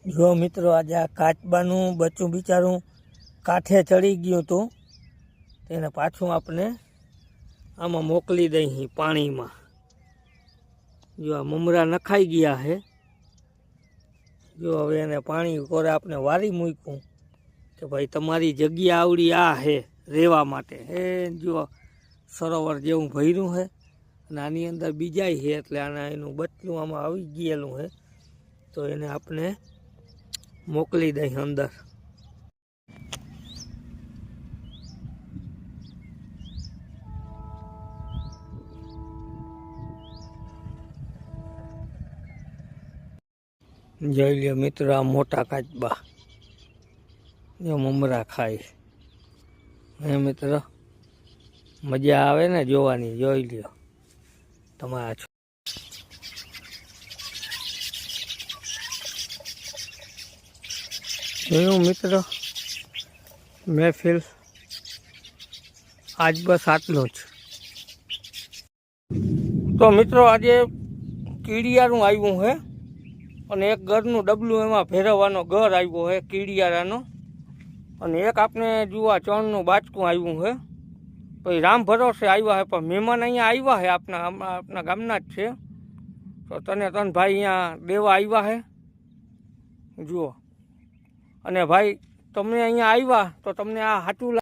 જો મિત્રો આજે આ કાચબાનું બચ્ચું બિચારું કાંઠે ચડી ગયું હતું તેને પાછું આપણે આમાં મોકલી દઈ પાણીમાં. જો આ મમરા નખાઈ ગયા છે. જો હવે એને પાણી કોરે આપણે વારી મૂક્યું કે ભાઈ તમારી જગ્યા આવડી આ છે રહેવા માટે. જો સરોવર જેવું ભર્યું છે અને આની અંદર બીજાય છે એટલે આના એનું બચ્ચું આમાં આવી ગયેલું છે તો એને આપણે મોકલી દઈ અંદર. જોઈ લ્યો મિત્રો આ મોટા કાચબા જો મમરા ખાય હે મિત્રો, મજા આવે ને જોવાની. જોઈ લ્યો તમારા જોયું મિત્રો મહેફિલ આજ બસ આટલું જ. તો મિત્રો આજે કીડિયારું આવ્યું છે અને એક ઘરનું ડબલું એમાં ફેરવવાનો ઘર આવ્યો છે કીડિયારાનો, અને એક આપણે જુઓ ચણનું બાચકું આવ્યું છે. પછી રામ ભરોસે આવ્યા છે પણ મહેમાન અહીંયા આવ્યા છે આપણા ગામના જ છે તો તને ભાઈ અહીંયા દેવા આવ્યા છે. જુઓ અને ભાઈ તમે અહીંયા આવ્યા તો તમને આ સાચું